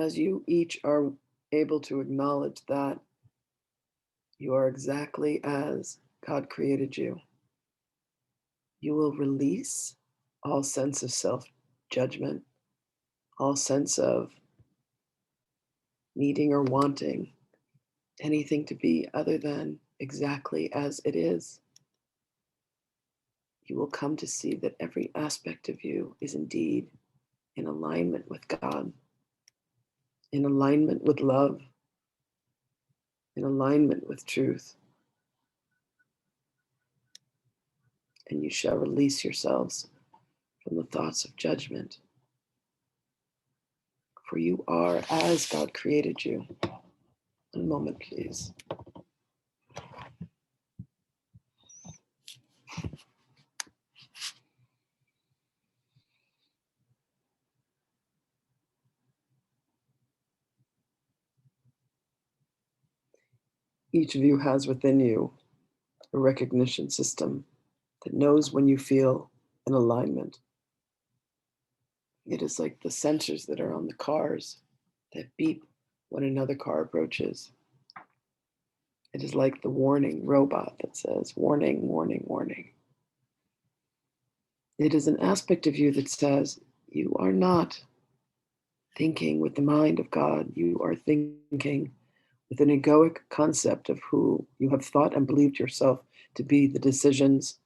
as you each are able to acknowledge that you are exactly as God created you, you will release all sense of self-judgment, all sense of needing or wanting anything to be other than exactly as it is. You will come to see that every aspect of you is indeed in alignment with God, in alignment with love, in alignment with truth. And you shall release yourselves from the thoughts of judgment. For you are as God created you. One moment, please. Each of you has within you a recognition system that knows when you feel in alignment. It is like the sensors that are on the cars that beep when another car approaches. It is like the warning robot that says, warning, warning, warning. It is an aspect of you that says, you are not thinking with the mind of God. You are thinking with an egoic concept of who you have thought and believed yourself to be, the decisions,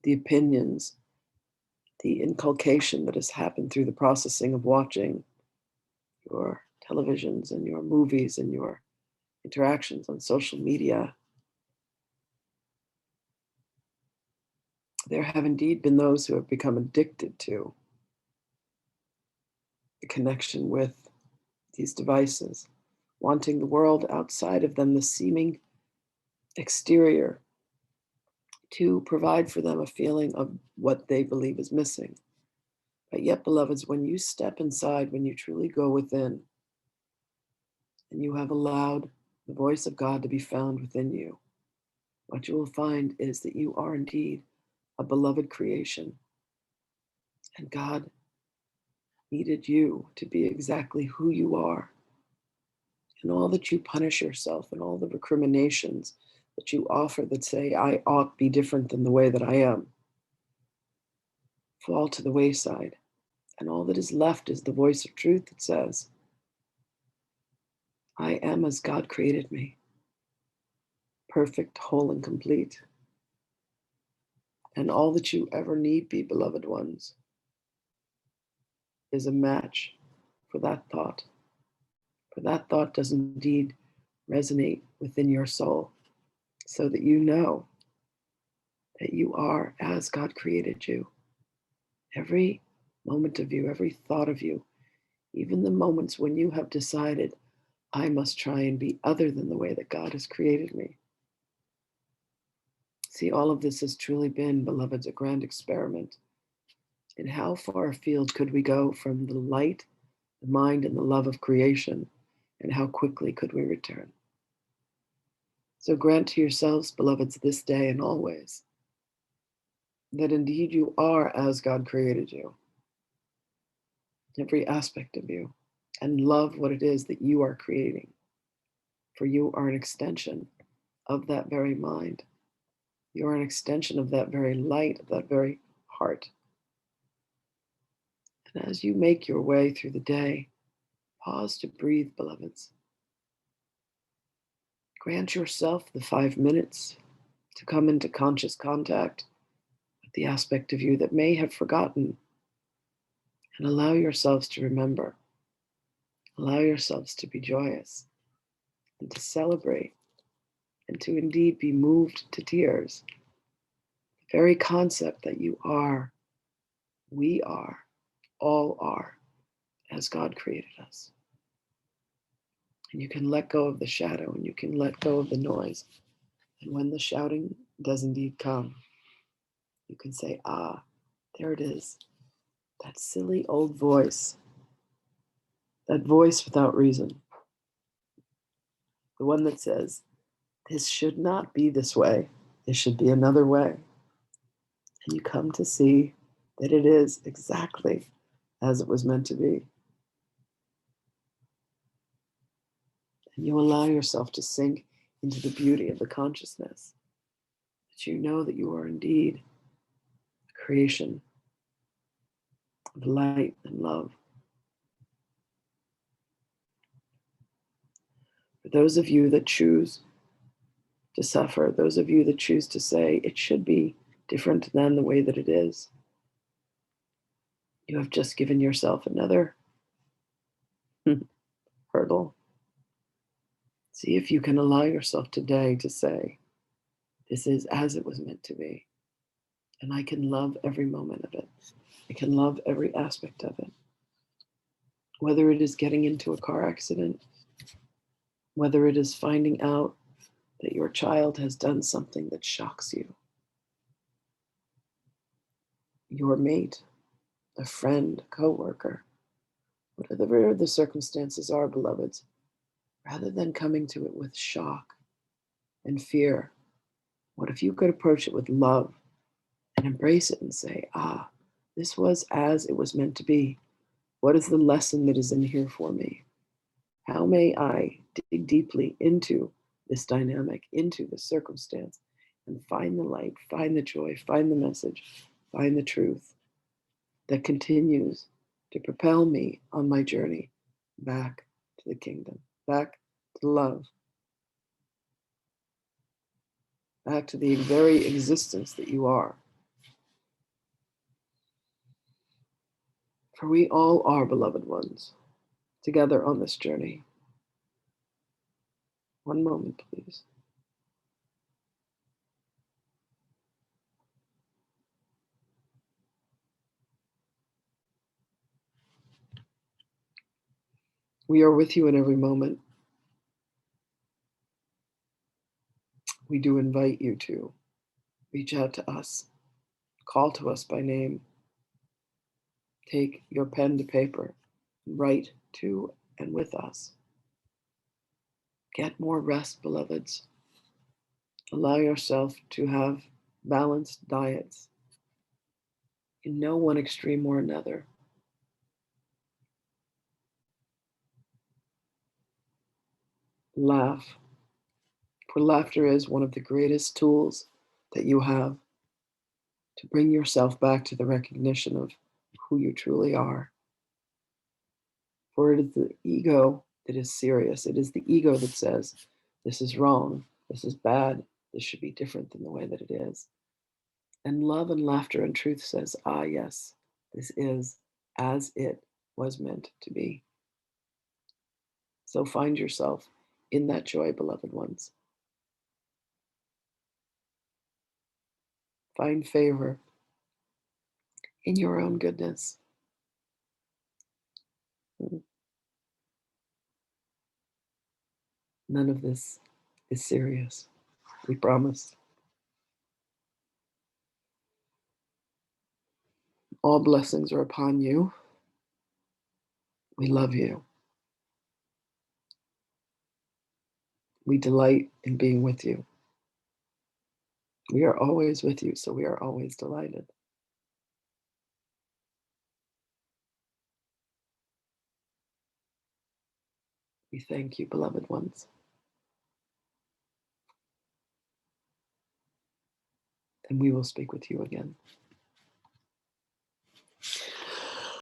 the opinions, the inculcation that has happened through the processing of watching your televisions and your movies and your interactions on social media. There have indeed been those who have become addicted to the connection with these devices, wanting the world outside of them, the seeming exterior, to provide for them a feeling of what they believe is missing. But yet, beloveds, when you step inside, when you truly go within, and you have allowed the voice of God to be found within you, what you will find is that you are indeed a beloved creation. And God needed you to be exactly who you are. And all that you punish yourself and all the recriminations that you offer that say, I ought be different than the way that I am, fall to the wayside. And all that is left is the voice of truth that says, I am as God created me, perfect, whole, and complete. And all that you ever need be, beloved ones, is a match for that thought. For that thought does indeed resonate within your soul, so that you know that you are as God created you. Every moment of you, every thought of you, even the moments when you have decided, I must try and be other than the way that God has created me. See, all of this has truly been, beloveds, a grand experiment in how far afield could we go from the light, the mind, and the love of creation, and how quickly could we return. So grant to yourselves, beloveds, this day and always, that indeed you are as God created you, every aspect of you, and love what it is that you are creating. For you are an extension of that very mind. You are an extension of that very light, of that very heart. And as you make your way through the day, pause to breathe, beloveds. Grant yourself the 5 minutes to come into conscious contact with the aspect of you that may have forgotten, and allow yourselves to remember. Allow yourselves to be joyous and to celebrate and to indeed be moved to tears. The very concept that you are, we are, all are, as God created us. And you can let go of the shadow and you can let go of the noise. And when the shouting does indeed come, you can say, ah, there it is. That silly old voice. That voice without reason. The one that says, this should not be this way. This should be another way. And you come to see that it is exactly as it was meant to be. And you allow yourself to sink into the beauty of the consciousness that you know that you are indeed a creation of light and love. For those of you that choose to suffer, those of you that choose to say it should be different than the way that it is, you have just given yourself another hurdle. See if you can allow yourself today to say, this is as it was meant to be. And I can love every moment of it. I can love every aspect of it. Whether it is getting into a car accident, whether it is finding out that your child has done something that shocks you, your mate, a friend, a coworker, whatever the circumstances are, beloveds, rather than coming to it with shock and fear, what if you could approach it with love and embrace it and say, this was as it was meant to be. What is the lesson that is in here for me? How may I dig deeply into this dynamic, into this circumstance, and find the light, find the joy, find the message, find the truth that continues to propel me on my journey back to the kingdom, back to love, back to the very existence that you are. For we all are beloved ones, together on this journey. One moment, please. We are with you in every moment. We do invite you to reach out to us, call to us by name, take your pen to paper, write to and with us. Get more rest, beloveds. Allow yourself to have balanced diets in no one extreme or another. Laugh, for laughter is one of the greatest tools that you have to bring yourself back to the recognition of who you truly are. For it is the ego that is serious. It is the ego that says, this is wrong, this is bad, this should be different than the way that it is. And love and laughter and truth says, yes, this is as it was meant to be. So find yourself in that joy, beloved ones. Find favor in your own goodness. None of this is serious. We promise. All blessings are upon you. We love you. We delight in being with you. We are always with you, so we are always delighted. We thank you, beloved ones. And we will speak with you again.